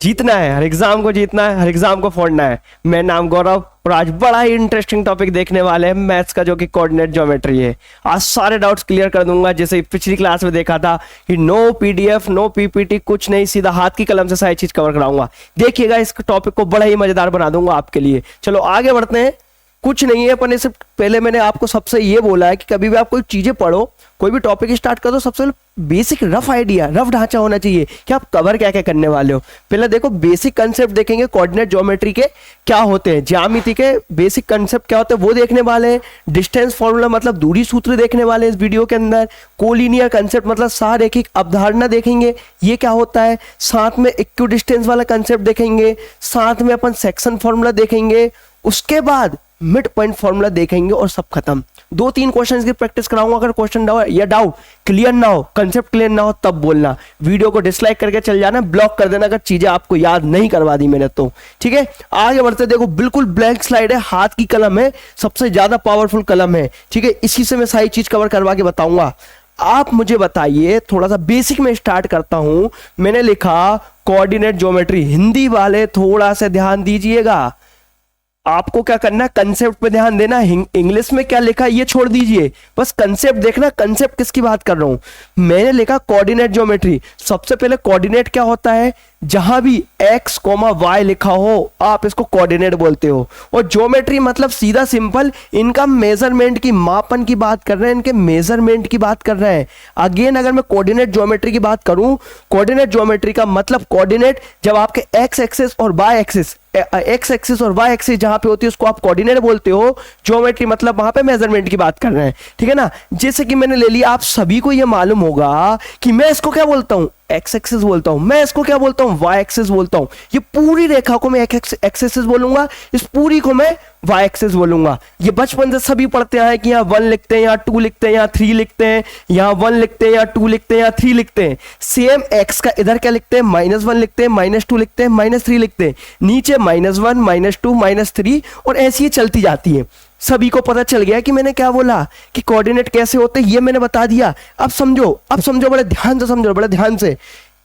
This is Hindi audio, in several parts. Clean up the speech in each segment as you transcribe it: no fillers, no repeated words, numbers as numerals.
जीतना है, हर एग्जाम को जीतना है, हर एग्जाम को फोड़ना है। मैं नाम गौरव और आज बड़ा ही इंटरेस्टिंग टॉपिक देखने वाले हैं मैथ्स का, जो कि कोऑर्डिनेट ज्योमेट्री है। आज सारे डाउट्स क्लियर कर दूंगा, जैसे पिछली क्लास में देखा था कि नो पीडीएफ नो पीपीटी, कुछ नहीं, सीधा हाथ की कलम से सारी चीज कवर कराऊंगा। देखिएगा, इस टॉपिक को बड़ा ही मजेदार बना दूंगा आपके लिए। चलो आगे बढ़ते हैं। कुछ नहीं है, अपन इससे पहले मैंने आपको सबसे ये बोला है कि कभी भी आप कोई चीजें पढ़ो, कोई भी टॉपिक स्टार्ट कर दो, सबसे बेसिक रफ आइडिया, रफ ढांचा होना चाहिए कि आप कवर क्या क्या करने वाले हो। पहले देखो बेसिक कंसेप्ट देखेंगे कोऑर्डिनेट ज्योमेट्री के क्या होते हैं, ज्यामिति के बेसिक कंसेप्ट क्या होते हैं वो देखने वाले हैं। डिस्टेंस फॉर्मूला मतलब दूरी सूत्र देखने वाले हैं इस वीडियो के अंदर। कोलिनियर कंसेप्ट मतलब सारेखिक अवधारणा देखेंगे, ये क्या होता है। साथ में इक्वि डिस्टेंस वाला कंसेप्ट देखेंगे, साथ में अपन सेक्शन फॉर्मूला देखेंगे, उसके बाद मिड पॉइंट फॉर्मूला देखेंगे और सब खत्म। 2-3 क्वेश्चंस की प्रैक्टिस कराऊंगा। अगर क्वेश्चन या डाउट क्लियर ना हो, कंसेप्ट क्लियर ना हो, तब बोलना। वीडियो को डिसलाइक करके चल जाना, ब्लॉक कर देना अगर चीजें आपको याद नहीं करवा दी मैंने तो। ठीक है, आगे बढ़ते। देखो बिल्कुल ब्लैंक स्लाइड है, हाथ की कलम है, सबसे ज्यादा पावरफुल कलम है। ठीक है, इसी से मैं सारी चीज कवर करवा के बताऊंगा। आप मुझे बताइए, थोड़ा सा बेसिक में स्टार्ट करता हूं। मैंने लिखा कोऑर्डिनेट ज्योमेट्री, हिंदी वाले थोड़ा सा ध्यान दीजिएगा। आपको क्या करना है, कंसेप्ट पे ध्यान देना। इंग्लिश में क्या लिखा है ये छोड़ दीजिए, बस कंसेप्ट देखना। कंसेप्ट किसकी बात कर रहा हूं, मैंने लिखा कोऑर्डिनेट ज्योमेट्री। सबसे पहले कोऑर्डिनेट क्या होता है, जहां भी x, y लिखा हो आप इसको कोऑर्डिनेट बोलते हो। और ज्योमेट्री मतलब सीधा सिंपल, इनका मेजरमेंट की, मापन की बात कर रहे हैं, इनके मेजरमेंट की बात कर रहे हैं। अगेन अगर मैं कोऑर्डिनेट ज्योमेट्री की बात करूं, कोऑर्डिनेट ज्योमेट्री का मतलब कोऑर्डिनेट जब आपके x एक्सिस और y एक्सिस, एक्स एक्सिस और वाई एक्सिस जहां पे होती है उसको आप कोऑर्डिनेट बोलते हो। ज्योमेट्री मतलब वहां पे मेजरमेंट की बात कर रहे हैं। ठीक है ना, जैसे कि मैंने ले लिया, आप सभी को ये मालूम होगा कि मैं इसको क्या बोलता हूं, एक्स एक्सिस बोलता हूं। मैं इसको क्या बोलता हूं, वाई एक्सिस बोलता हूं। ये पूरी रेखा को मैं एक्स एक्सिस बोलूंगा, इस पूरी को मैं वाई एक्सिस बोलूंगा। ये बचपन से सभी पढ़ते हैं कि यहाँ 1 लिखते हैं, यहाँ 2 लिखते हैं, यहाँ 3 लिखते हैं, यहाँ 1 लिखते हैं, यहाँ 2 लिखते हैं, यहाँ 3 लिखते हैं। सेम एक्स का इधर क्या लिखते हैं, -1 लिखते हैं, -2 लिखते हैं, -3 लिखते हैं, नीचे -1 -2 -3, और ऐसी ही चलती जाती है। सभी को पता चल गया कि मैंने क्या बोला, कि कोऑर्डिनेट कैसे होते हैं, ये मैंने बता दिया। अब समझो, बड़े ध्यान से समझो, बड़े ध्यान से।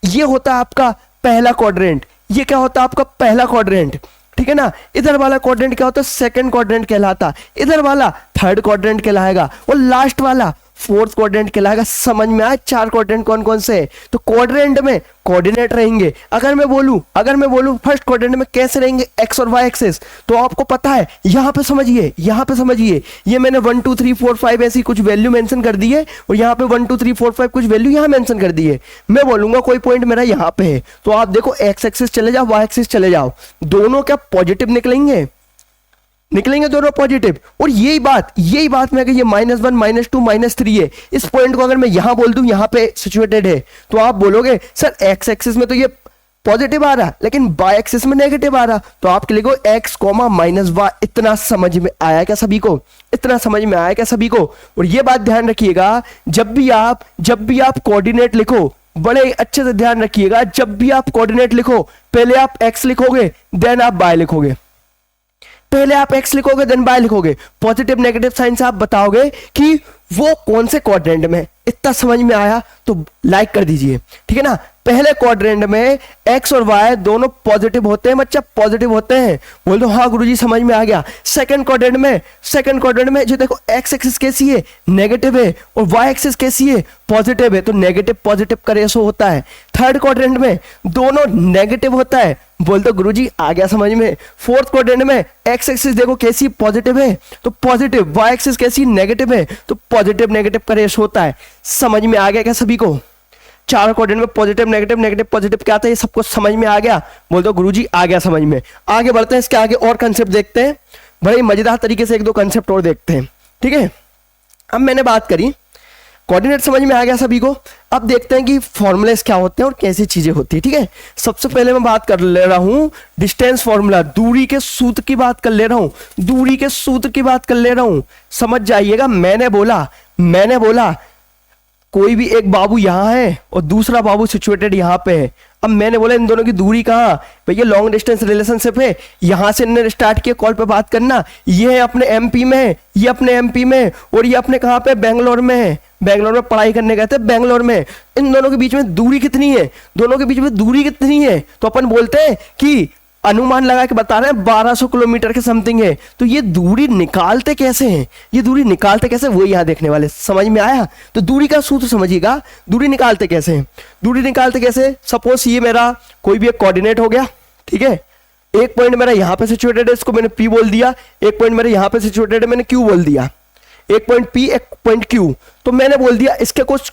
ये होता है आपका पहला क्वाड्रेंट, ये क्या होता है आपका पहला क्वाड्रेंट। ठीक है ना, इधर वाला क्वाड्रेंट क्या होता है, सेकंड क्वाड्रेंट कहलाता, इधर वाला थर्ड क्वाड्रेंट कहलाएगा, और लास्ट वाला फोर्थ क्वाड्रेंट कहलाएगा। समझ में आया 4 क्वाड्रेंट कौन कौन से है। तो क्वाड्रेंट में कोऑर्डिनेट रहेंगे। अगर मैं बोलूं फर्स्ट क्वाड्रेंट में कैसे रहेंगे, एक्स और वाई एक्सिस, तो आपको पता है। यहां पे समझिए, ये मैंने 1 2 3 4 5 ऐसी कुछ वैल्यू मेंशन कर दी है, और यहाँ पे 1 2 3 4 5 कुछ वैल्यू यहां मेंशन कर दी है। मैं बोलूंगा कोई पॉइंट मेरा यहां पे है, तो आप देखो एक्स एक्सिस चले जाओ, वाई एक्सिस चले जाओ, दोनों क्या पॉजिटिव निकलेंगे दोनों पॉजिटिव। और यही बात मैं, ये -1 -2 -3 है, इस पॉइंट को अगर मैं यहां बोल दूं, यहां पे सिचुएटेड है, तो आप बोलोगे सर एक्स एक्सिस में तो ये पॉजिटिव आ रहा, लेकिन वाई एक्सिस में नेगेटिव आ रहा। तो आप लिखो x, -y। इतना समझ में आया क्या सभी को, और ये बात ध्यान रखिएगा, जब भी आप कोऑर्डिनेट लिखो, बड़े अच्छे से ध्यान रखिएगा, जब भी आप कोऑर्डिनेट लिखो, पहले आप x लिखोगे, देन आप y लिखोगे। पहले आप x लिखोगे, देन y लिखोगे। पॉजिटिव नेगेटिव साइन से आप बताओगे कि वो कौन से क्वाड्रेंट में। इतना समझ में आया तो लाइक कर दीजिए। ठीक है ना, पहले क्वाड्रेंट में x और y दोनों पॉजिटिव होते हैं, बच्चा पॉजिटिव होते हैं। बोल दो हाँ गुरुजी समझ में आ गया। सेकंड क्वाड्रेंट में जो देखो x एक्सिस कैसी है, नेगेटिव है, और y एक्सिस कैसी है, पॉजिटिव है, तो नेगेटिव पॉजिटिव का रेशो होता है। थर्ड क्वाड्रेंट में दोनों नेगेटिव होता है, बोल दो गुरुजी आ गया समझ में। फोर्थ क्वाड्रेंट में x एक्सिस देखो कैसी पॉजिटिव है, तो पॉजिटिव, y एक्सिस कैसी नेगेटिव है, तो पॉजिटिव नेगेटिव का रेशो होता है। समझ में आ गया क्या सभी को। 4 क्वाड्रेंट में पॉजिटिव नेगेटिव पॉजिटिव क्या आता है, ये सबको समझ में आ गया। बोल दो गुरुजी आ गया समझ में। आगे बढ़ते हैं, इसके आगे और कंसेप्ट देखते हैं, बड़े मजेदार तरीके से 1-2 कंसेप्ट और देखते हैं। ठीक है, अब मैंने बात करी कोऑर्डिनेट, समझ में आ गया सभी को। अब देखते हैं कि फॉर्मूलेस क्या होते हैं और कैसी चीजें होती है। ठीक है, सबसे पहले मैं बात कर ले रहा हूं डिस्टेंस फॉर्मूला, दूरी के सूत्र की बात कर ले रहा हूं। समझ जाइएगा, मैंने बोला कोई भी एक बाबू यहाँ है और दूसरा बाबू सिचुएटेड यहाँ पे है। अब मैंने बोला इन दोनों की दूरी कहाँ, भैया लॉन्ग डिस्टेंस रिलेशनशिप है, यहाँ से इन्होंने स्टार्ट किया कॉल पे बात करना, ये है अपने एमपी में, ये अपने एमपी में, और ये अपने कहाँ पे, बेंगलोर में है, बेंगलोर में पढ़ाई करने गए थे बेंगलोर में। इन दोनों के बीच में दूरी कितनी है, दोनों के बीच में दूरी कितनी है, तो अपन बोलते हैं कि अनुमान लगा के बता रहे हैं 1200 किलोमीटर के समथिंग है। तो ये दूरी निकालते कैसे हैं, ये दूरी निकालते कैसे, वो यहाँ देखने वाले। समझ में आया? तो दूरी का सूत्र समझिएगा, दूरी निकालते कैसे हैं। दूरी निकालते कैसे, सपोज ये मेरा कोई भी एक कोऑर्डिनेट हो गया, ठीक है, एक पॉइंट मेरा यहाँ पे सिचुएटेड है, इसको मैंने P बोल दिया, एक पॉइंट मेरे यहाँ पे सिचुएटेड है, मैंने Q बोल दिया, एक पॉइंट P एक पॉइंट Q। तो मैंने बोल दिया इसके कुछ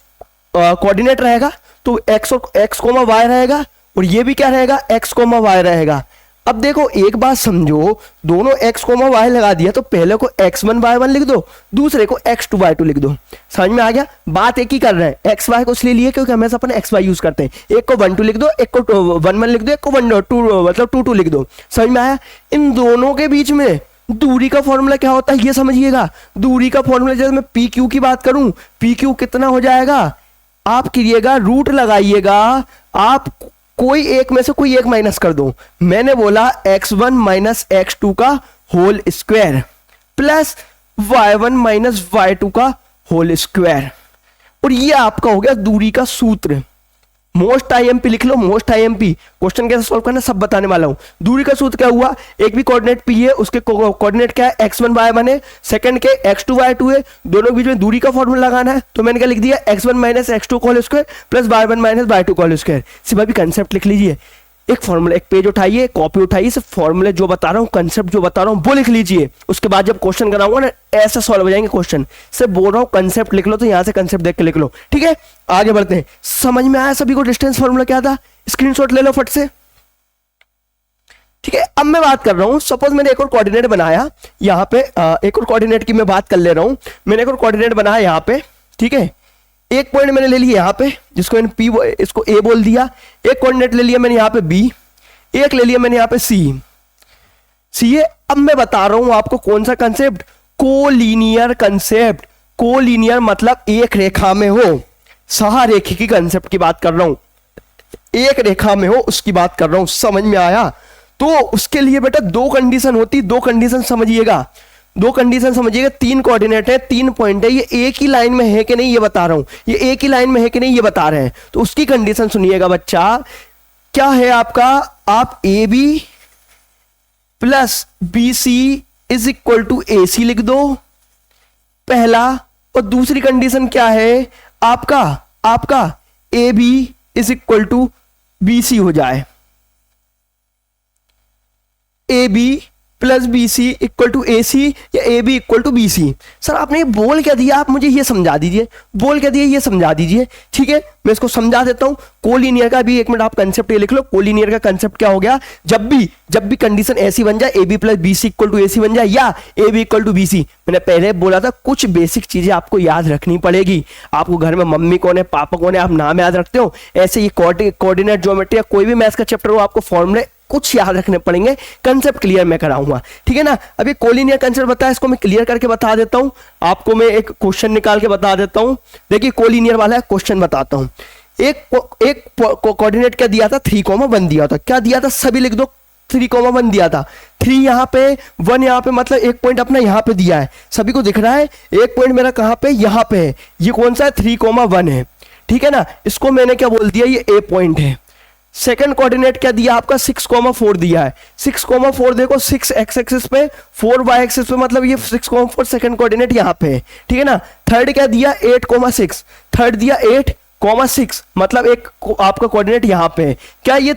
कोऑर्डिनेट रहेगा, तो x, y रहेगा, और ये भी क्या रहेगा, x, y रहेगा। अब देखो एक बात समझो, दोनों x, y लगा दिया, तो पहले को x1 y1 लिख दो, दूसरे को x2 y2 लिख दो। समझ में आ गया? बात एक ही कर रहे हैं, x y को इसलिए लिए क्योंकि हमेशा अपन x y यूज करते हैं। एक को 1 2 लिख दो, एक को 1 1 लिख दो, एक को 1 2 मतलब 2 2 लिख दो। समझ में आया? इन दोनों के बीच में दूरी का फॉर्मूला क्या होता है ये समझिएगा। दूरी का फॉर्मूला जैसे मैं पी क्यू की बात करूं, पी क्यू कितना हो जाएगा, आप करिएगा रूट लगाइएगा, आप कोई एक में से कोई एक माइनस कर दो। मैंने बोला x1 माइनस x2 का whole square plus y1 minus y2 का होल स्क्वायर, और ये आपका हो गया दूरी का सूत्र। मोस्ट आईएमपी लिख लो, मोस्ट आईएमपी। क्वेश्चन कैसे सॉल्व करना सब बताने वाला हूं। दूरी का सूत्र क्या हुआ, एक भी कोऑर्डिनेट p है, उसके कोऑर्डिनेट क्या है, x1 y1 है, सेकंड के x2 y2 है, दोनों के बीच में दूरी का फॉर्मूला लगाना है। तो मैंने क्या लिख दिया, x1 minus x2 whole square plus y1 minus y2 whole square. सिर्फ अभी कंसेप्ट लिख लीजिए, एक फॉर्मूला, एक पेज उठाइए, कॉपी उठाइए, सिर्फ फॉर्मूले जो बता रहा हूँ, कंसेप्ट जो बता रहा हूँ वो लिख लीजिए। उसके बाद जब क्वेश्चन कराऊंगा ना ऐसा सॉल्व हो जाएंगे क्वेश्चन। सिर्फ बोल रहा हूँ कंसेप्ट लिख लो, तो यहाँ से कंसेप्ट देख के लिख लो, ठीक है। आगे बढ़ते हैं। समझ में आया सभी को डिस्टेंस फॉर्मूला क्या था, स्क्रीनशॉट ले लो फट से, ठीक है। अब मैं बात कर रहा हूं, सपोज मैंने एक और कोऑर्डिनेट बनाया यहाँ पे, एक और कोऑर्डिनेट की मैं बात कर ले रहा हूं। मैंने एक और कोऑर्डिनेट बनाया यहाँ पे, ठीक है। एक पॉइंट मैंने ले लिया यहाँ पे, जिसको मैंने पी, इसको ए बोल दिया। एक कोऑर्डिनेट ले लिया मैंने यहाँ पे बी, एक ले लिया मैंने यहाँ पे सी है। अब मैं बता रहा हूं आपको कौन सा कंसेप्ट, कोलिनियर कंसेप्ट। कोलिनियर मतलब एक रेखा में हो, सहारेखी की कंसेप्ट की बात कर रहा हूं, एक रेखा में हो उसकी बात कर रहा हूं। समझ में आया? तो उसके लिए बेटा दो कंडीशन होती, दो कंडीशन समझिएगा, दो कंडीशन समझिएगा। तीन कोऑर्डिनेट है, तीन पॉइंट है, ये एक ही लाइन में है कि नहीं ये बता रहा हूं, ये एक ही लाइन में है कि नहीं ये बता रहे हैं। तो उसकी कंडीशन सुनिएगा बच्चा, क्या है आपका, आप A B plus B C is equal to A C लिख दो, पहला। और दूसरी कंडीशन क्या है आपका A B is equal to B C हो जाए, A B plus B C equal to A C या A B equal to B C. Sir आपने ये बोल क्या दिया, आप मुझे ये समझा दीजिए, बोल क्या दिया ये समझा दीजिए, ठीक है। मैं इसको समझा देता हूं। कोलिनियर का भी एक मिनट आप कंसेप्ट ये लिख लो। कोलिनियर का कंसेप्ट क्या हो गया, जब भी कंडीशन ऐसी बन जाए, A B plus B C equal to A C बन जाए या A B equal to B C. मैंने पहले बोला था कुछ बेसिक चीजें आपको याद रखनी पड़ेगी। आपको घर में मम्मी कौन है पापा कौन है आप नाम याद रखते हो, ऐसे ये कोऑर्डिनेट ज्योमेट्री या कोई भी मैथ्स का चैप्टर हो आपको फॉर्मूले कुछ याद रखने पड़ेंगे। कंसेप्ट क्लियर मैं कराऊंगा, ठीक है ना। अभी कोलिनियर कंसेप्ट बताया, इसको मैं क्लियर करके बता देता हूं आपको। मैं एक क्वेश्चन निकाल के बता देता हूं। देखिए कोलिनियर वाला है, क्वेश्चन बताता हूं। एक कोऑर्डिनेट क्या दिया था, 3,1 दिया था। क्या दिया था सभी लिख दो, 3,1 दिया था। 3 यहाँ पे 1 यहाँ पे, मतलब एक पॉइंट अपना यहाँ पे दिया है, सभी को दिख रहा है। एक पॉइंट मेरा कहाँ पे, यहाँ पे है। ये कौन सा है, 3,1 है, ठीक है ना। इसको मैंने क्या बोल दिया, ये ए पॉइंट है। सेकंड कोऑर्डिनेट क्या दिया आपका, 6,4 दिया है। 6,4 देखो, 6 एक्स एक्सिस पे 4 वाई एक्सिस पे, मतलब ये 6,4 सेकंड कोऑर्डिनेट यहाँ पे है, ठीक है ना। थर्ड क्या दिया, 8,6, थर्ड दिया 8,6, मतलब एक आपका कोऑर्डिनेट यहाँ पे है। क्या ये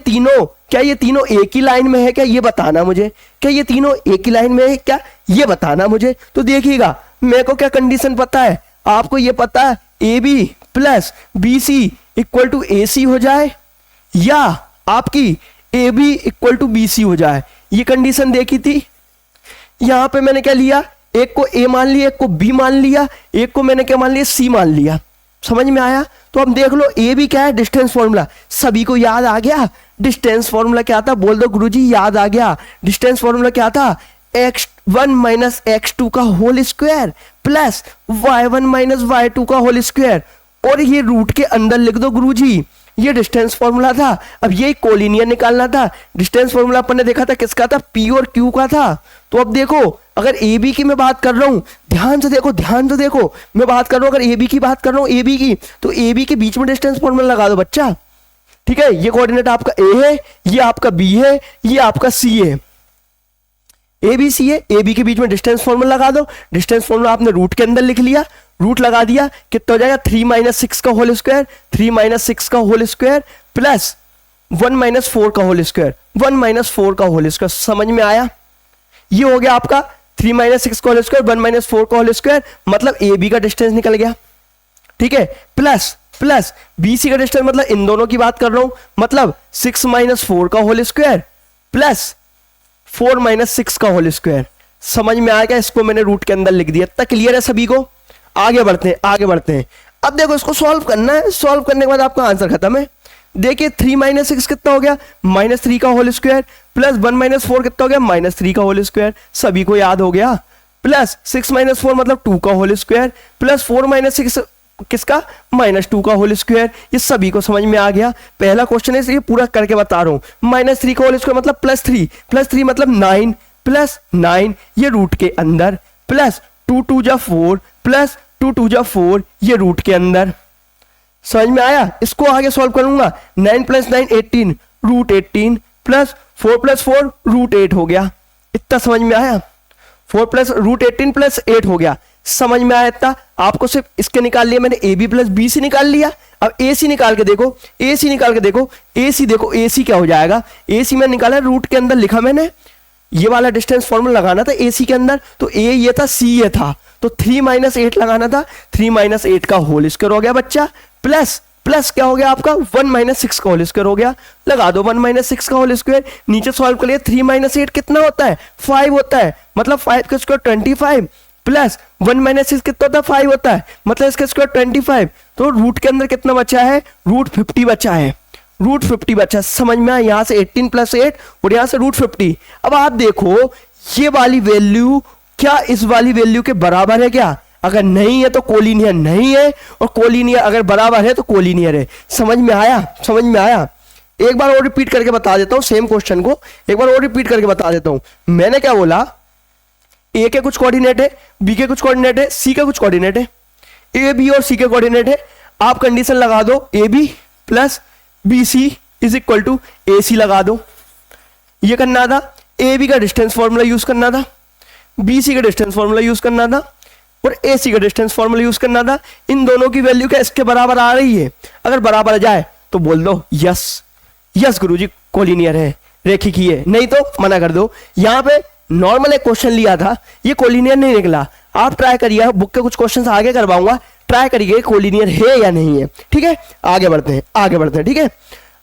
तीनों एक ही लाइन में है, क्या ये बताना मुझे, क्या ये तीनों एक ही लाइन में है, क्या ये बताना मुझे। तो देखिएगा मेरे को क्या कंडीशन पता है, आपको ये पता है, A B plus B C equal to A C हो जाए या आपकी A B equal to B C हो जाए। ये कंडीशन देखी थी। यहां पे मैंने क्या लिया, एक को ए मान लिया, एक को बी मान लिया, एक को मैंने क्या मान लिया, सी मान लिया। समझ में आया? तो अब देख लो ए बी क्या है, डिस्टेंस फॉर्मूला। सभी को याद आ गया डिस्टेंस फॉर्मूला क्या था, बोल दो गुरुजी याद आ गया। डिस्टेंस फॉर्मूला क्या था, x1 माइनस x2 का whole square plus y1 minus y2 का होल स्क्वायर। और ये रूट के अंदर लिख दो गुरुजी, ये डिस्टेंस फॉर्मूला था। अब ये कोलिनियर निकालना था। डिस्टेंस फॉर्मूला अपन ने देखा था किसका था, पी और क्यू का था। तो अब देखो अगर ए बी की मैं बात कर रहा हूं, ध्यान से देखो, ध्यान से देखो, मैं बात कर रहा हूं अगर ए बी की बात कर रहा हूं, ए बी की, तो ए बी के बीच में डिस्टेंस फॉर्मूला लगा दो बच्चा। ठीक है, ये कोऑर्डिनेट आपका ए है, ये आपका बी है, ये आपका सी है, ए बी सी है। ए बी के बीच में डिस्टेंस फॉर्मूला लगा दो। डिस्टेंस फॉर्मूला आपने रूट के अंदर लिख लिया, रूट लगा दिया, कितना हो जाएगा 3 - 6 का होल स्क्वायर, 3 - 6 का होल स्क्वायर प्लस 1 - 4 का होल स्क्वायर, 1 - 4 का होल स्क्वायर। समझ में आया? ये हो गया आपका 3 - 6 का होल स्क्वायर, 1 - 4 का होल स्क्वायर, मतलब ए बी का डिस्टेंस निकल गया। ठीक है, प्लस प्लस बी सी का डिस्टेंस, मतलब इन दोनों की बात कर रहा हूं, मतलब 6 - 4 का होल स्क्वायर प्लस 4 - 6 का होल स्क्वायर। समझ में आ गया? इसको मैंने रूट के अंदर लिख दिया। तक क्लियर है सभी को? आगे बढ़ते हैं, आगे बढ़ते हैं। अब देखो इसको सॉल्व करना है, सॉल्व करने के बाद आपका आंसर खत्म है। देखिए 3 - 6 कितना हो गया, -3 का होल स्क्वायर प्लस 1 - 4 कितना हो गया, -3 का होल स्क्वायर। सभी को याद हो गया। प्लस 6 - 4 मतलब 2 का होल स्क्वायर प्लस 4 - 6 किसका, -2 का होल स्क्वायर। ये सभी को समझ में आ गया। पहला क्वेश्चन है ये पूरा करके बता रहा हूं। -3 का होल स्क्वायर मतलब +3 मतलब 9 प्लस 9 ये रूट के अंदर प्लस 2 2 जा 4 प्लस 2 2 जा 4 ये रूट के अंदर। समझ में आया? इसको आगे सॉल्व करूंगा। 9 + 9 18 √18 प्लस 4 + 4 √8 हो गया। इतना समझ में आया? 4 प्लस √18 प्लस 8 हो गया। समझ में आया इतना? आपको सिर्फ इसके निकाल लिया मैंने, A B plus B C निकाल लिया। अब ए सी निकाल के देखो, ए सी निकाल के देखो, ए सी देखो, ए सी क्या हो जाएगा। ए सी में निकाला, रूट के अंदर लिखा मैंने, ये वाला डिस्टेंस फॉर्मूला लगाना था ए सी के अंदर, तो ए ये था, सी ये था, तो 3 - 8 लगाना था। 3 - 8 का होल स्क्वायर हो गया बच्चा, प्लस प्लस क्या हो गया आपका 1 - 6 का होल स्क्वायर हो गया। लगा दो 1 - 6 का होल स्क्वायर, नीचे सॉल्व कर लिया। 3 - 8 कितना होता है, 5 होता है, मतलब 5 का स्क्वायर 25 प्लस 1 - 6 कितना होता है, 5 होता है, मतलब इसका स्क्वायर 25। तो रूट के अंदर कितना बचा है, √50 बचा है, √50 बचा। समझ में आया? यहां से 18 + 8 और यहां से √50। अब आप देखो ये वाली वैल्यू क्या इस वाली वैल्यू के बराबर है क्या? अगर नहीं है तो कोलिनियर नहीं है, और कोलिनियर अगर बराबर है तो कोलिनियर है। समझ में आया? समझ में आया? एक बार और रिपीट करके बता देता हूं, सेम क्वेश्चन को एक बार और रिपीट करके बता देता हूं। मैंने क्या बोला, ए के कुछ कोऑर्डिनेट है, बी के कुछ कोऑर्डिनेट है, सी का कुछ कोऑर्डिनेट है, ए बी और सी के कोऑर्डिनेट है। आप कंडीशन लगा दो, A B plus B C is equal to A C लगा दो। ये करना था, ए बी का डिस्टेंस फॉर्मूला यूज करना था, बी सी का डिस्टेंस फॉर्मूला यूज करना था, और ए सी का डिस्टेंस फॉर्मूला यूज करना था। इन दोनों की वैल्यू क्या इसके बराबर आ रही है? अगर बराबर आ जाए तो बोल दो यस, यस गुरुजी कोलिनियर है, रेखिक ही है, नहीं तो मना कर दो। यहां पे नॉर्मल एक क्वेश्चन लिया था, ये कोलिनियर नहीं निकला। आप ट्राई करिए, बुक के कुछ क्वेश्चन आगे करवाऊंगा, ट्राई करिए कोलिनियर है या नहीं है। ठीक है, आगे बढ़ते हैं, आगे बढ़ते हैं। ठीक है,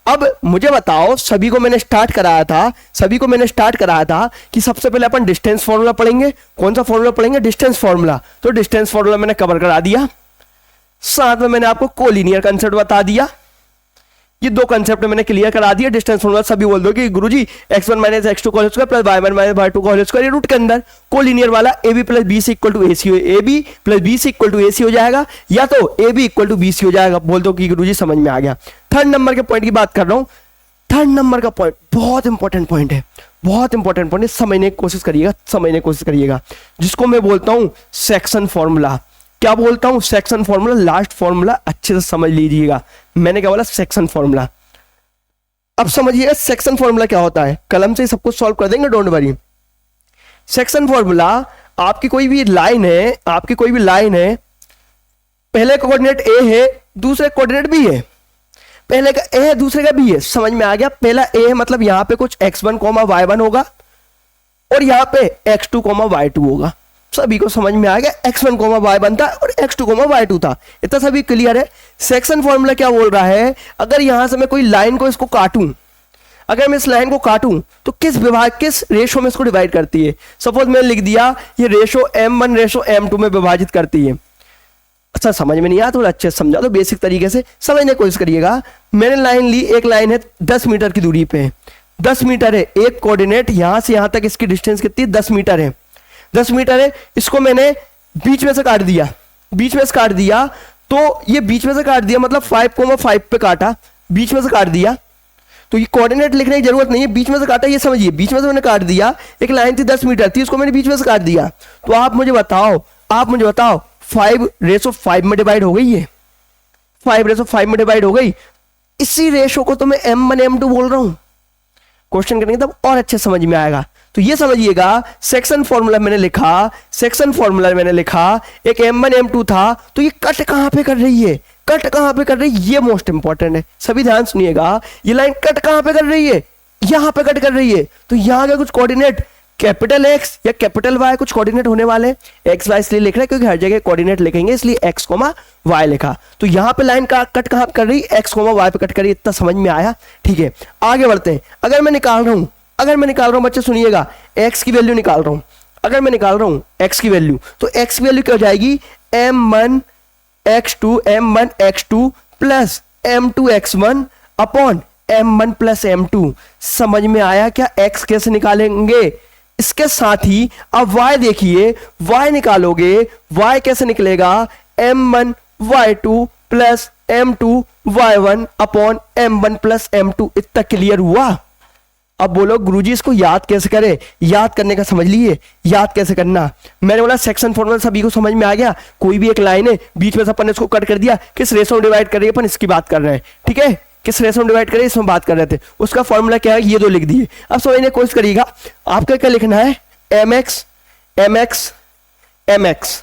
अब मुझे बताओ, सभी को मैंने स्टार्ट कराया था कि सबसे पहले अपन डिस्टेंस फॉर्मूला पढ़ेंगे। कौन सा फॉर्मूला पढ़ेंगे? Distance formula. तो डिस्टेंस फॉर्मूला मैंने कवर करा दिया, साथ में मैंने आपको कोलिनियर कंसेप्ट बता दिया। ये दो कंसेप्ट मैंने क्लियर करा दिया। डिस्टेंस फॉर्मूला सभी बोल दो कि गुरुजी x1 - x2 का whole square plus y1 - y2 का होल स्क्वायर, ये रूट के अंदर कोलिनियर वाला A B plus B C equal to A C, A B plus B C equal to A C हो जाएगा, या तो A B equal to B C हो जाएगा। बोल दो कि गुरुजी समझ में आ गया। थर्ड नंबर के पॉइंट की बात कर रहा हूं। थर्ड नंबर का पॉइंट बहुत इंपॉर्टेंट पॉइंट है, बहुत इंपॉर्टेंट पॉइंट है। समझने की कोशिश करिएगा, समझने की कोशिश करिएगा, जिसको मैं बोलता हूं सेक्शन फॉर्मूला। क्या बोलता हूं? सेक्शन फॉर्मूला, लास्ट फॉर्मूला अच्छे से समझ लीजिएगा। मैंने क्या बोला? Section formula. अब समझिए सेक्शन फॉर्मूला क्या होता है, कलम से सब कुछ सॉल्व कर देंगे, डोंट वरी। सेक्शन फॉर्मूला, आपकी कोई भी लाइन है, आपकी कोई भी लाइन है, पहले कोऑर्डिनेट ए है, दूसरे कोऑर्डिनेट बी है, पहले का ए है, दूसरे का बी है। समझ में आ गया? पहला ए है मतलब यहां पे कुछ x1, y1 होगा, और यहां पे x2, y2 होगा। सभी को समझ में आ गया? x1, y1 था और x2, y2 था। इतना सभी क्लियर है? सेक्शन फॉर्मूला क्या बोल रहा है, अगर यहां से मैं कोई लाइन को इसको काटूं, अगर मैं इस लाइन को काटूं तो किस रेशो में इसको डिवाइड करती है। सपोज मैंने लिख दिया ये रेशो m1 रेशो m2 में विभाजित करती है। अच्छा समझ में नहीं आया, थोड़ा अच्छे से समझा दो, बेसिक तरीके से समझने की कोशिश करिएगा। मैंने लाइन ली, एक लाइन है 10 मीटर की दूरी पे, 10 मीटर है, एक कोऑर्डिनेट यहां से यहां तक इसकी डिस्टेंस कितनी 10 मीटर है, 10 मीटर है। इसको मैंने बीच में से काट दिया, बीच में से काट दिया, तो ये बीच में से काट दिया, मतलब 5,5 पे काटा, बीच में से काट दिया, तो ये कोऑर्डिनेट लिखने की जरूरत नहीं है, बीच में से काटा, ये समझिए बीच में से मैंने काट दिया। एक लाइन थी 10 मीटर थी, उसको मैंने बीच में से काट दिया। तो आप मुझे बताओ 5/5 में डिवाइड हो गई है, 5/5 में डिवाइड हो गई। इसी रेशो को तो मैं m1 m2 बोल रहा हूं। क्वेश्चन करेंगे तब और अच्छे समझ में आएगा। तो ये समझिएगा, सेक्शन फॉर्मूला मैंने लिखा, एक m1 m2 था, तो ये कट कहां पे कर रही है, कट कहां पे कर रही है, ये मोस्ट इंपॉर्टेंट है, सभी ध्यान सुनिएगा। ये लाइन कट कहां पे कर रही है, यहां पे कट कर रही है। तो यहां का कुछ कोऑर्डिनेट कैपिटल X या कैपिटल Y कुछ कोऑर्डिनेट होने वाले, एक्स वाई इसलिए लिख रहे हैं क्योंकि हर जगह कोऑर्डिनेट लिखेंगे, इसलिए x, y लिखा। तो यहां पे लाइन का कट कहां कर रही, x, y पे कट कर रही। इतना समझ में आया? ठीक है, आगे बढ़ते हैं। अगर मैं निकाल रहा हूं बच्चे सुनिएगा, x की वैल्यू निकाल रहा हूं, अगर मैं निकाल रहा हूं x की वैल्यू, तो x की वैल्यू क्या हो जाएगी, m1x2 plus m2x1 upon m1 plus m2। समझ में आया क्या? x कैसे निकालेंगे? इसके साथ ही अब y देखिए, y निकालोगे, y कैसे निकलेगा, m1 y2 plus m2 y1 upon m1 plus m2। इतना क्लियर हुआ? अब बोलो गुरुजी इसको याद कैसे करें? याद करने का समझ लिए, याद कैसे करना। मैंने बोला सेक्शन फॉर्मूला सभी को समझ में आ गया। कोई भी एक लाइन है, बीच में से अपन ने इसको कट कर दिया, किस रेशो में डिवाइड कर रही है, अपन इसकी बात कर रहे हैं, ठीक है, किस रेशो में डिवाइड करें इसमें बात कर रहे थे। उसका फॉर्मूला क्या है, ये दो लिख दिए। अब समझने की कोशिश करिएगा, आपका क्या लिखना है, mx mx mx,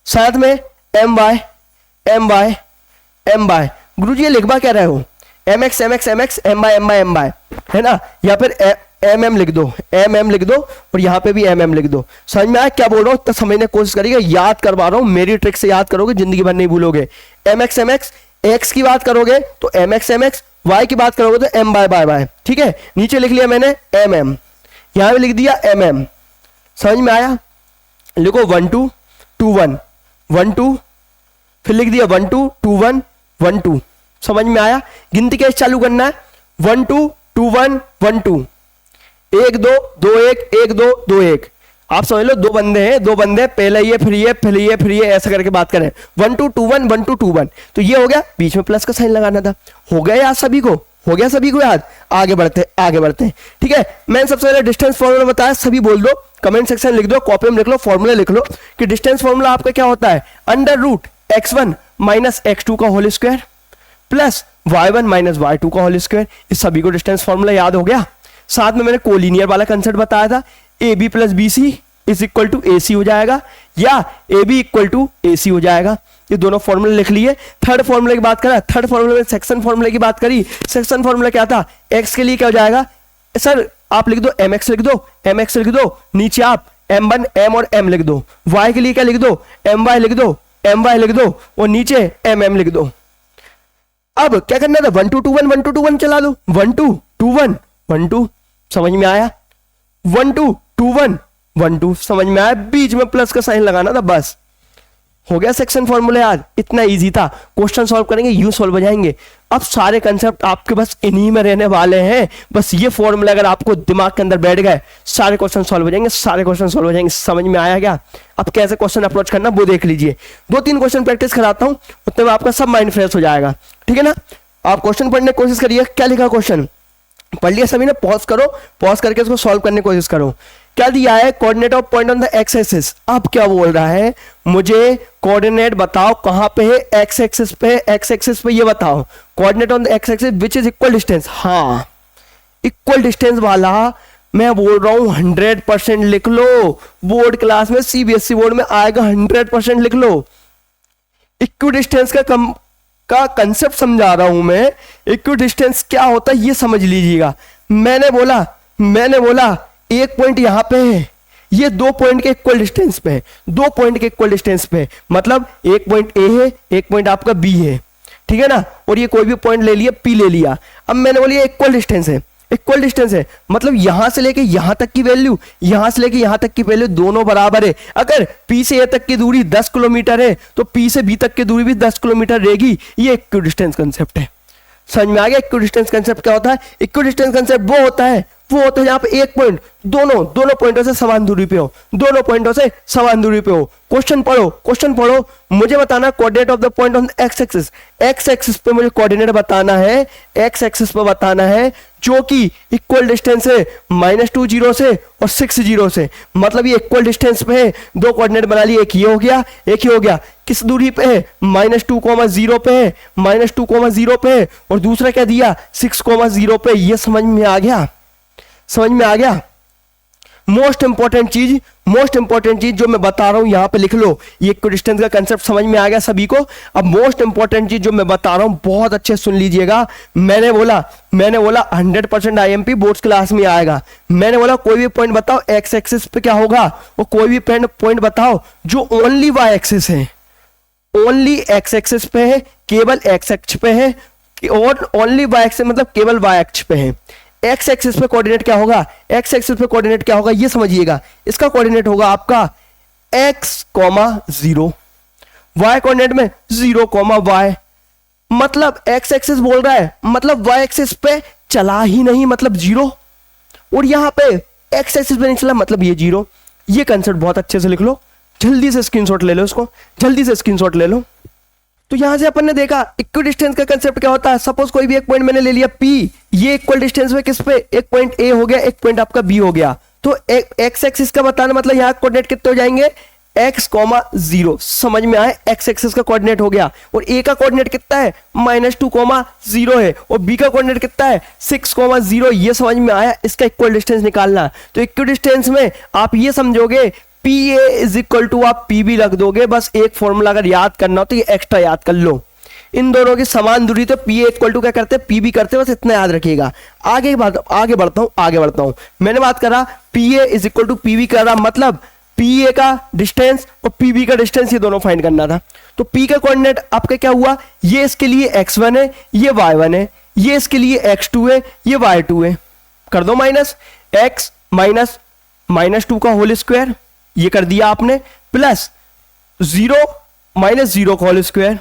साथ में my my my। गुरुजी ये लिखवा क्या रहे हो, mx mx mx my my है ना, या फिर mm लिख दो, mm लिख दो, और यहाँ पे भी mm लिख दो। समझ में आया क्या बोल रहा हूँ? तो समझने की कोशिश करिएगा, याद करवा रहा हूँ, मेरी ट्रिक से याद करोगे, जिंदगी भर नहीं भूलोगे। mx mx x की बात करोगे तो mx mx, y की बात करोगे तो my, ठीक है। नीचे लिख लिया मैंने mm, यहां पे लिख दिया mm। समझ में आया? लिखो 1 2 2 1 1 2, फिर लिख दिया 1 2 2 1 1 2। समझ में आया? गिनती कैसे चालू करना है, 1 2 2 1 1 2, 1 2 2 1 1 2 2 1। आप समझ लो, दो बंदे, पहले ये फिर ये फिर ये फिर ये, ऐसा करके बात करें। 1 2 2 1 1 2 2 1, तो ये हो गया, बीच में प्लस का साइन लगाना था। हो गया याद सभी को? हो गया सभी को याद? आगे बढ़ते हैं, ठीक है। मैंने सबसे पहले डिस्टेंस फॉर्मूला बताया, सभी बोल दो, कमेंट सेक्शन लिख दो, कॉपी में लिख लो, फॉर्मूला लिख लो कि डिस्टेंस फॉर्मूला आपका क्या होता है, √x1 माइनस x2 का whole square plus y1 minus y2 का होल स्क्वायर। इस सभी को डिस्टेंस फॉर्मूला याद हो गया। साथ में मैंने कोलिनियर वाला कंसेप्ट बताया था, AB plus BC is equal to AC हो जाएगा, या AB इक्वल टू AC हो जाएगा। ये दोनों फॉर्मूले लिख लिए। थर्ड फॉर्मूले की बात करा, थर्ड फॉर्मूले में सेक्शन फॉर्मूले की बात करी। सेक्शन फॉर्मूला क्या था, x के लिए क्या हो जाएगा, सर आप लिख दो mx लिख दो, नीचे आप m1 m और m लिख दो। y के लिए क्या लिख दो, my लिख दो, और नीचे mm लिख दो। अब क्या करना था, 1 2 2 1 1 2 2 1 चला लो, 1 2 2 1 1 2। समझ में आया? 1 2 2 1 1 2 समझ में आया? बीच में प्लस का साइन लगाना था, बस हो गया सेक्शन फॉर्मूला याद। इतना इजी था। क्वेश्चन सॉल्व करेंगे, यूं सॉल्व हो जाएंगे। अब सारे कंसेप्ट आपके बस इन्हीं में रहने वाले हैं। बस ये फॉर्मूला अगर आपको दिमाग के अंदर बैठ गए, सारे क्वेश्चन सॉल्व हो जाएंगे, समझ में आया क्या? अब कैसे क्वेश्चन अप्रोच करना वो देख लीजिए। 2-3 क्वेश्चन प्रैक्टिस कराता हूं, उतने में आपका सब माइंड फ्रेश हो जाएगा, ठीक है ना। आप क्वेश्चन पढ़ने की कोशिश करिए। क्या लिखा क्वेश्चन, पढ़ लिया सभी ने? पॉज करो, पॉज करके इसको सॉल्व करने की कोशिश करो। क्या दिया है, coordinate of point on the x axis. अब क्या बोल रहा है, मुझे कोऑर्डिनेट बताओ कहां पे है, एक्स एक्सिस पे ये बताओ। Coordinate on the x axis which is equal distance. हाँ, इक्वल डिस्टेंस वाला मैं बोल रहा हूं 100% लिख लो। बोर्ड क्लास में, सीबीएसई बोर्ड में आएगा, 100% लिख लो। इक्वल डिस्टेंस का कंसेप्ट समझा रहा हूं मैं। इक्वल डिस्टेंस क्या होता है ये समझ लीजिएगा। मैंने बोला एक पॉइंट यहां पे है, ये 2 पॉइंट के इक्वल डिस्टेंस पे है, 2 पॉइंट के इक्वल डिस्टेंस पे, मतलब एक पॉइंट ए है, एक पॉइंट आपका बी है, ठीक है ना। और ये कोई भी पॉइंट ले लिया, पी ले लिया। अब मैंने बोला इक्वल डिस्टेंस है, मतलब यहां से लेके यहां तक की वैल्यू, यहां से लेके यहां तक की वैल्यू दोनों बराबर है। अगर पी से ए तक की दूरी 10 किलोमीटर है तो पी से बी तक की दूरी भी 10 किलोमीटर रहेगी। ये इक्वल डिस्टेंस कंसेप्ट है। समझ में आ गया इक्वल डिस्टेंस कंसेप्ट क्या होता है? इक्वल डिस्टेंस कंसेप्ट वो होता है वो होता है यहाँ पे एक पॉइंट दोनों पॉइंटों से समान दूरी पे हो, दोनों पॉइंटों से समान दूरी पे हो। क्वेश्चन पढ़ो, मुझे बताना coordinate of the point on x axis. X axis पे मुझे कोऑर्डिनेट बताना है, एक्स एक्सिस पे बताना है जो कि इक्वल डिस्टेंस है -2 0 से और 6 0 से। मतलब ये इक्वल डिस्टेंस पे है, दो कोऑर्डिनेट बना लिए, एक ये हो गया, एक ये हो गया। किस दूरी पे है? -2, 0 पे है, -2, 0 पे है, और दूसरा क्या दिया? 6, 0 पे। ये समझ में आ गया? समझ में आ गया? मोस्ट इंपॉर्टेंट चीज जो मैं बता रहा हूं यहां पे लिख लो। ये इक्विडिस्टेंस का कंसेप्ट समझ में आ गया सभी को? अब मोस्ट इंपॉर्टेंट चीज जो मैं बता रहा हूं बहुत अच्छे सुन लीजिएगा। मैंने बोला 100% आईएमपी बोर्ड्स क्लास में आएगा। मैंने बोला कोई भी पॉइंट बताओ एक्स एक्सिस पे क्या होगा, वो कोई भी पॉइंट बताओ जो ओनली वाई एक्सिस है, ओनली एक्स एक्सिस पे है, केवल एक्स एक्स पे है, और ओनली वाई एक्सिस मतलब केवल वाई एक्स पे है। एक्स एक्सिस पे कोऑर्डिनेट क्या होगा? एक्स एक्सिस पे कोऑर्डिनेट क्या होगा ये समझिएगा। इसका कोऑर्डिनेट होगा आपका x, 0, y कोऑर्डिनेट में 0, y। मतलब एक्स एक्सिस बोल रहा है, मतलब y एक्सिस पे चला ही नहीं, मतलब 0, और यहां पे एक्स एक्सिस पे नहीं चला, मतलब ये 0। ये कंसेप्ट बहुत अच्छे से लिख लो, जल्दी से स्क्रीनशॉट ले लो इसको, जल्दी से स्क्रीनशॉट ले लो। तो यहां से अपन ने देखा इक्वल डिस्टेंस का कंसेप्ट क्या होता है। सपोज कोई भी एक पॉइंट मैंने ले लिया P, ये इक्वल डिस्टेंस में किस पे? एक पॉइंट A हो गया, एक पॉइंट आपका B हो गया। तो एक्स एक्सिस का बताना मतलब यहाँ कोऑर्डिनेट कितने हो जाएंगे? x, 0। समझ में आए? एक्स एक्सिस का कोऑर्डिनेट हो गया, और A का कोऑर्डिनेट कितना है? -2, 0 है, और B का कोऑर्डिनेट कितना है? 6, 0। ये समझ में आया? इसका इक्वल डिस्टेंस निकालना। तो इक्वल डिस्टेंस में आप ये समझोगे PA इज इक्वल टू, आप P भी रख दोगे, बस एक फॉर्मूला अगर याद करना हो तो ये एक्स्ट्रा याद कर लो। इन दोनों की समान दूरी तो PA इक्वल टू क्या करते हैं? P भी करते हैं, बस इतना याद रखिएगा। आगे बढ़ता हूं। मैंने बात करा PA is equal to PB कर रहा, मतलब PA का डिस्टेंस और PB का डिस्टेंस ये दोनों फाइंड करना था। तो P का कोऑर्डिनेट आपका क्या हुआ? ये इसके लिए x1 है, ये y1 है, ये इसके लिए x2 है, ये y2 है। कर दो माइनस, x -2 का होल स्क्वायर, ये कर दिया आपने, प्लस 0 -0 का होल स्क्वायर।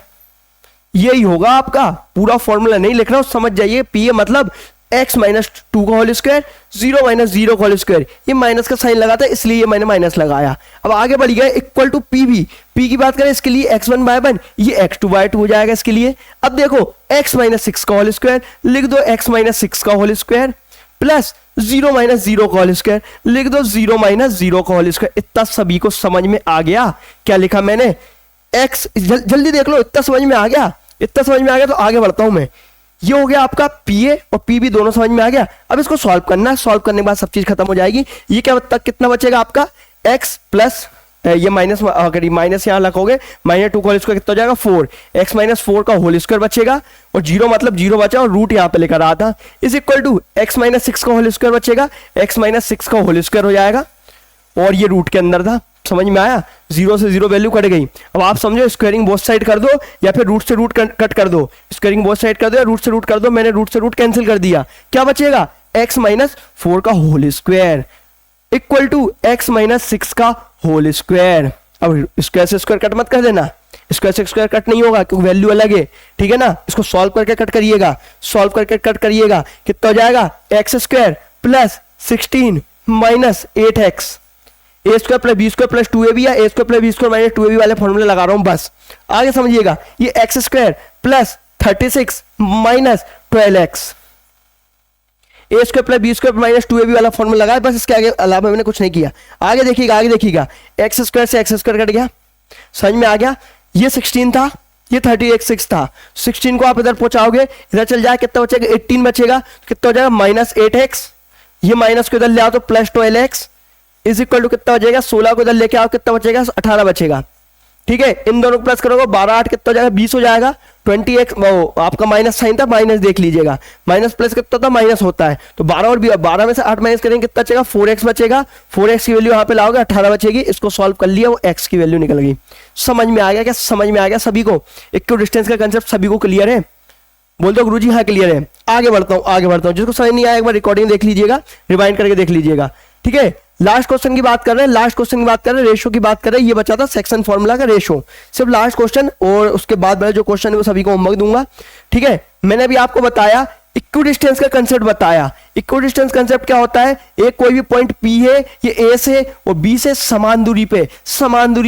यही होगा आपका पूरा फॉर्मूला, नहीं लिख रहा हूं, समझ जाइए। PA मतलब x -2 का होल स्क्वायर, 0 -0 का होल स्क्वायर। ये माइनस का साइन लगा था इसलिए ये मैंने माइनस लगाया। अब आगे बढ़ गया, इक्वल टू PB। P की बात करें इसके लिए x1 y1, ये x2 y2 हो जाएगा इसके लिए। अब देखो x -6 का होल स्क्वायर, लिख दो x -6 का होल स्क्वायर, प्लस 0 -0 का होल स्क्वायर, लिख दो 0 -0 का होल स्क्वायर। इतना सभी को समझ में आ गया? क्या लिखा मैंने? x, जल्दी देख लो, इतना समझ में आ गया? इतना समझ में आ गया तो आगे बढ़ता हूं मैं। ये हो गया आपका PA और PB दोनों समझ में आ गया। अब इसको सॉल्व करना है, सॉल्व करने के बाद सब चीज खत्म हो जाएगी। ये क्या कितना बचेगा आपका? x प्लस ये माइनस, अगर माइनस यहां रखोगे -2 का होल स्क्वायर कितना हो जाएगा? 4। x -4 का होल स्क्वायर बचेगा, और 0 मतलब 0 बचा, और रूट यहां पे लेकर आ था, इज इक्वल टू x -6 का होल स्क्वायर बचेगा, x -6 का होल स्क्वायर हो जाएगा, और ये रूट के अंदर था। समझ में आया? 0 से 0 वैल्यू कट गई। अब आप समझो, स्क्वायरिंग बोथ साइड कर दो या फिर रूट से रूट कट कर दो। स्क्वायरिंग बोथ साइड कर दो या रूट से रूट कर दो। मैंने रूट से रूट कैंसिल कर दिया। क्या बचेगा? x -4 का whole square equal to x -6 का होल स्क्वायर। अब स्क्वायर से स्क्वायर कट मत कर देना, स्क्वायर से स्क्वायर कट नहीं होगा क्योंकि वैल्यू अलग है, ठीक है ना। इसको सॉल्व करके कट करिएगा, सॉल्व करके कट करिएगा। कितना हो जाएगा? x square plus 16 minus 8x, A square plus B square plus 2ab, या A square plus B square minus 2ab वाले फॉर्मूले लगा रहा हूं बस। आगे समझिएगा, ये x square plus 36 minus 12x, A square plus B square minus 2ab वाला फॉर्मूला लगाया बस, इसके आगे अलावा मैंने कुछ नहीं किया। आगे देखिएगा, आगे देखिएगा, एक्स स्क्वायर से एक्स स्क्वायर कट गया, समझ में आ गया। ये 16 था, ये 36 था। 16 को आप इधर पहुंचाओगे, इधर चल जाए, कितना बचेगा? 18 बचेगा। कितना हो जाएगा? माइनस 8x, ये माइनस को इधर ले आओ तो plus 12x is equal to कितना बचेगा? 16 को इधर लेके आओ, कितना बचेगा? 18 बचेगा, ठीक है। इन दोनों को प्लस करोगे 12 8 कितना हो जाएगा? 20 हो जाएगा। 20x, वो आपका माइनस साइन था, माइनस देख लीजिएगा, माइनस प्लस कितना था? माइनस होता है। तो 12 और 12 में से 8 माइनस करेंगे, कितना बचेगा? 4x बचेगा। 4x की वैल्यू यहाँ पे लाओगे, 18 बचेगी। इसको सॉल्व कर लिया, वो x की वैल्यू निकल गई। समझ में आ गया क्या? समझ में आ गया सभी को? इक्वल डिस्टेंस का कंसेप्ट सभी को क्लियर है? बोल दो गुरुजी हाँ क्लियर है। आगे बढ़ता हूँ, जिसको समझ नहीं आया एक बार रिकॉर्डिंग देख लीजिएगा, रिवाइंड करके देख लीजिएगा, ठीक है। लास्ट क्वेश्चन की बात कर रहे हैं, रेशो की बात कर रहे हैं। ये बचा था सेक्शन फॉर्मूला का रेशो, सिर्फ लास्ट क्वेश्चन, और उसके बाद जो क्वेश्चन है वो सभी को होमवर्क दूंगा, ठीक है। मैंने अभी आपको बताया इक्विडिस्टेंस का कंसेप्ट बताया। इक्वल डिस्टेंस कंसेप्ट क्या होता है, एक कोई भी पॉइंट P है, ये A से और B से समान दूरी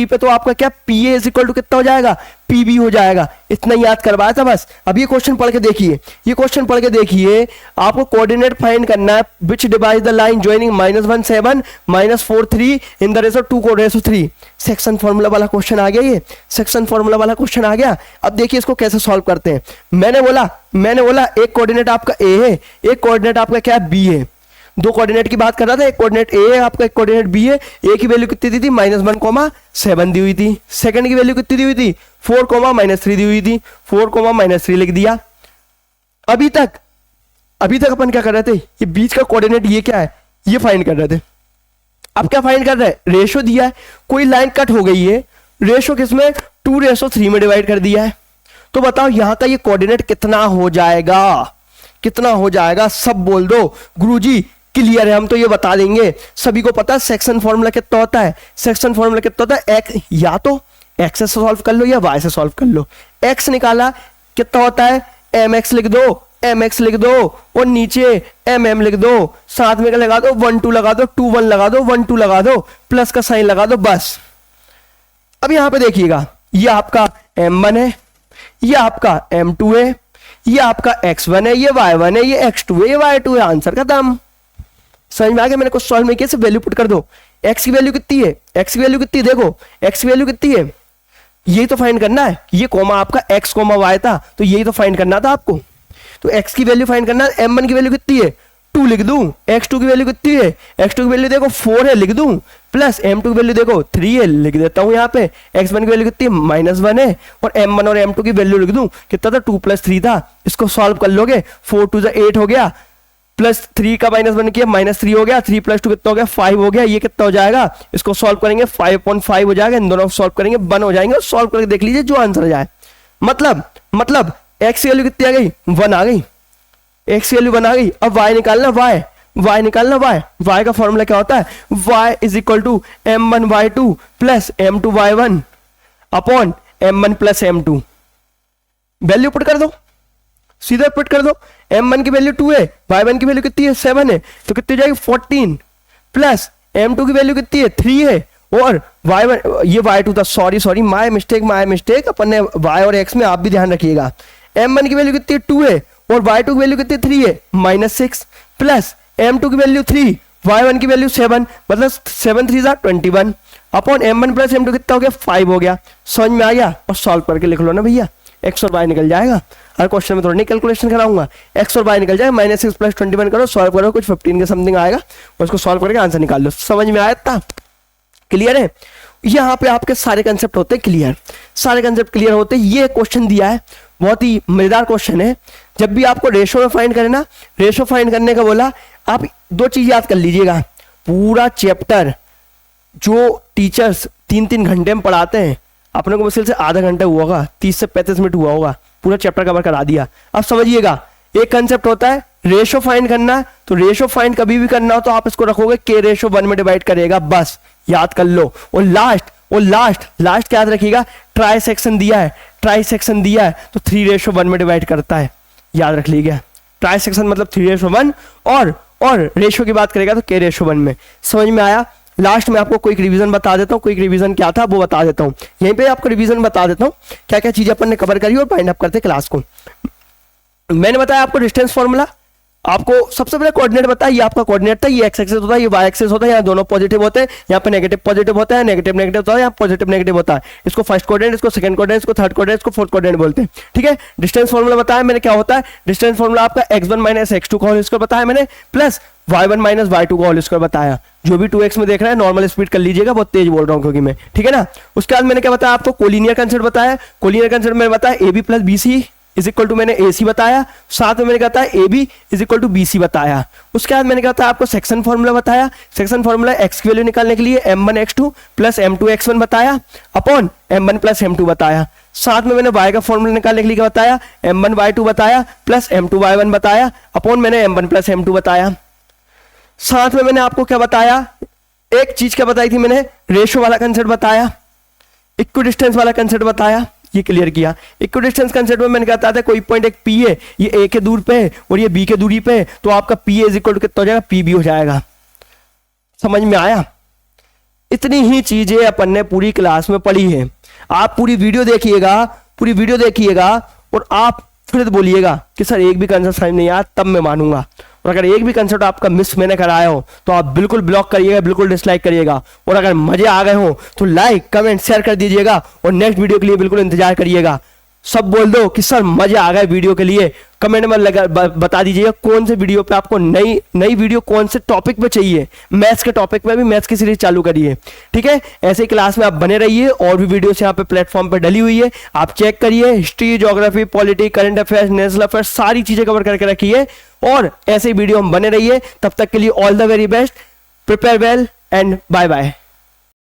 पे, तो आपका क्या PA इज इक्वल टू कितना हो जाएगा, PB हो जाएगा। इतना याद करवाया था बस। अब ये क्वेश्चन पढ़ के देखिए, आपको कोऑर्डिनेट फाइंड करना है विच divide the line joining -1 7 -4 3 in the ratio 2:3। Section formula वाला क्वेश्चन आ गया, ये सेक्शन फॉर्मूला वाला क्वेश्चन आ गया। अब देखिए इसको कैसे सॉल्व करते हैं। मैंने बोला एक कोऑर्डिनेट आपका A है, एक कोऑर्डिनेट आपका क्या B है। दो कोऑर्डिनेट की बात कर रहा था, एक कोऑर्डिनेट A है आपका, एक कोऑर्डिनेट B है। A की वैल्यू कितनी दी थी, -1, 7 दी हुई थी। सेकंड की वैल्यू कितनी दी हुई थी, 4, -3 दी हुई थी। 4, -3 लिख दिया। अभी तक अपन क्या कर रहे थे, ये बीच का कोऑर्डिनेट ये क्या है, ये फाइंड कर रहे थे। अब क्या फाइंड कर रहे हैं, रेशो दिया है, कोई लाइन कट हो गई है, रेशो किसमें, 2:3 में डिवाइड कर दिया है। तो बताओ यहां का ये कोऑर्डिनेट कितना हो जाएगा, सब बोल दो। गुरुजी क्लियर है, हम तो ये बता देंगे, सभी को पता है सेक्शन फॉर्मूला कितना होता है। सेक्शन फॉर्मूला कितना होता है, एक्स या तो एक्स से सॉल्व कर लो या वाई से सॉल्व कर लो। एक्स निकाला कितना होता है, mx लिख दो और नीचे mm लिख दो, साथ में लगा दो 1 2 लगा दो, 2 1 लगा दो, 1 2 लगा दो, प्लस का साइन लगा दो, बस। अब यहां पे देखिएगा, ये आपका m1 है, ये आपका m2 है, ये आपका x1 है, ये y1 है, ये x2 है, ये y2 है। आंसर खत्म। समझ में आ गया, मैंने कुछ सॉल्व नहीं किया, सिर्फ वैल्यू पुट कर दो। x की वैल्यू कितनी है, देखो x की वैल्यू कितनी है, यही तो फाइंड करना है। ये कॉमा आपका x, y था, तो यही तो फाइंड करना था आपको। तो x की वैल्यू फाइंड करना है। m1 की वैल्यू कितनी है, 2 लिख दूं। x2 की वैल्यू कितनी है, x2 की वैल्यू देखो 4 है, लिख दूं। प्लस m2 की वैल्यू देखो 3 है, लिख देता हूं यहाँ पे। x1 की वैल्यू कितनी है, -1 है, और m1 और m2 की वैल्यू लिख दूं। कितना था, 2 + 3 था। इसको सॉल्व कर लोगे, 4 2 8 हो गया, प्लस 3 का -1 किया, -3 हो गया, 3 + 2 कितना हो गया, 5 हो गया। ये कितना हो जाएगा, इसको सॉल्व करेंगे 5/5 हो जाएगा। इन दोनों को सॉल्व करेंगे 1 हो जाएंगे, और सॉल्व करके देख लीजिए जो आंसर आ जाए। मतलब x की वैल्यू कितनी आ गई, 1 आ गई। x की वैल्यू 1 आ गई। अब y निकालना, y का फॉर्मूला क्या होता है, y = m1y2 + m2y1 upon m1 + m2। Value put कर दो, सीधा पुट कर दो। m1 की वैल्यू 2 है, y1 की वैल्यू कितनी है, 7 है, तो कितनी जाएगी 14, प्लस m2 की वैल्यू कितनी है, 3 है, और y1 ये y2 था, सॉरी माय मिस्टेक। अपन ने y और x में आप भी ध्यान रखिएगा। m1 की वैल्यू कितनी है, 2 है, और y2 की वैल्यू कितनी 3 है, -6, प्लस m2 की वैल्यू 3, y1 की वैल्यू 7, मतलब 7 3 21 अपॉन m1 + m2 कितना हो गया, 5 हो गया। समझ में आ गया, और सॉल्व करके लिख लो ना भैया, x और y निकल जाएगा। हर क्वेश्चन में थोड़ा नहीं कैलकुलेशन कराऊंगा, x और y निकल जाएगा। -6 + 21 करो, सॉल्व करो, कुछ 15 के समथिंग आएगा, उसको सॉल्व करके आंसर निकाल लो। समझ में आया था, क्लियर है। यहाँ पे आपके सारे कंसेप्ट होते हैं क्लियर होते हैं। ये क्वेश्चन दिया है, बहुत ही मजेदार क्वेश्चन है। जब भी आपको रेशो में फाइंड करना, रेशो फाइंड करने का बोला, आप 2 चीज याद कर लीजिएगा। पूरा चैप्टर जो टीचर्स 3-3 घंटे में पढ़ाते हैं, अपने को मुश्किल से आधा घंटा हुआ होगा, 30 से 35 मिनट हुआ होगा, पूरा चैप्टर कवर करा दिया। अब समझिएगा, एक कंसेप्ट होता है रेशो फाइंड करना, तो रेशो फाइंड कभी भी करना हो तो आप इसको रखोगे k रेशो 1 में डिवाइड करेगा, बस याद कर लो। और लास्ट क्या याद रखिएगा, ट्राई सेक्शन दिया है तो 3 रेशो 1 में डिवाइड करता है, याद रख लीजिए। ट्राई सेक्शन मतलब 3 रेशो 1, और रेशो की बात करेगा तो k रेशो 1 में। समझ में आया। लास्ट में आपको क्विक रिवीजन बता देता हूँ, क्विक रिवीजन क्या था वो बता देता हूँ। यहीं पे आपको रिवीजन बता देता हूँ क्या क्या चीजें अपन ने कवर करी और बाइंड अप करते क्लास को। मैंने बताया आपको डिस्टेंस फॉर्मूला, आपको सबसे पहले कोऑर्डिनेट बताया, ये आपका कोऑर्डिनेट था, ये एक्स एक्सिस होता है, ये वाई एक्सिस होता है, यहाँ दोनों पॉजिटिव होते हैं, यहाँ पे नेगेटिव पॉजिटिव होता है, नेगेटिव होता है, यहाँ पॉजिटिव नेगेटिव होता है। इसको फर्स्ट कोऑर्डिनेट, इसको सेकंड कोऑर्डिनेट, इसको थर्ड कोऑर्डिनेट, इसको फोर्थ कोऑर्डिनेट बोलते हैं। ठीक है, डिस्टेंस फॉर्मूला बताया मैंने क्या होता है। डिस्टेंस फॉर्मूला आपका x1 - x2 का होल स्क्वायर बताया मैंने, प्लस y1 - y2 का होल स्क्वायर बताया। जो भी 2x में देख रहा है नॉर्मल स्पीड कर लीजिएगा, बहुत तेज बोल रहा हूँ क्योंकि मैं, ठीक है ना। उसके बाद मैंने क्या बताया आपको, कोलिनियर कंसेप्ट बताया। कोलिनियर कंसेप्ट मैंने बताया AB + BC = मैंने AC बताया, साथ में मैंने कहा था AB = BC बताया। उसके बाद मैंने कहा था आपको सेक्शन फॉर्मूला बताया। सेक्शन फॉर्मूला x की वैल्यू निकालने के लिए m1 x2 + m2 x1 बताया अपॉन m1 + m2 बताया। साथ में मैंने y का फॉर्मूला निकालने के लिए क्या बताया, m1 y2 बताया प्लस m2 y1 बताया अपॉन मैंने m1 + m2 बताया। साथ में मैंने आपको क्या बताया, एक चीज क्या बताई थी मैंने, रेशो वाला कंसेप्ट बताया, इक्विडिस्टेंस वाला कंसेप्ट बताया, ये क्लियर किया। इक्विडिस्टेंस कंसेप्ट में मैंने कहता था कोई पॉइंट एक पी है, ये ए के दूर पे है और ये बी के दूरी पे है, तो आपका पी इज इक्वल टू कितना हो जाएगा, पी बी हो जाएगा। समझ में आया? इतनी ही चीजें अपन ने पूरी क्लास में पढ़ी है। आप पूरी वीडियो देखिएगा और आप फिर बोलिएगा कि सर एक भी कंसेप्ट समझ नहीं आया, तब मैं मानूंगा। और अगर एक भी कंसेप्ट आपका मिस मैंने कराया हो तो आप बिल्कुल ब्लॉक करिएगा, बिल्कुल डिसलाइक करिएगा। और अगर मजे आ गए हो तो लाइक कमेंट शेयर कर दीजिएगा और नेक्स्ट वीडियो के लिए बिल्कुल इंतजार करिएगा। सब बोल दो कि सर मजे आ गए वीडियो के लिए, कमेंट में बता दीजिएगा कौन से वीडियो पे आपको नई वीडियो कौन से टॉपिक पे चाहिए। मैथ्स के टॉपिक पे भी मैथ्स की सीरीज चालू करिए, ठीक है। ऐसे ही क्लास में आप बने रहिए, और भी वीडियोस यहाँ पे प्लेटफॉर्म पे डली हुई है, आप चेक करिए। History, geography, polity, current affairs, national affairs सारी चीजें कवर करके रखिए और ऐसे ही वीडियो हम बने रहिए। तब तक के लिए all the very best, prepare well and bye bye.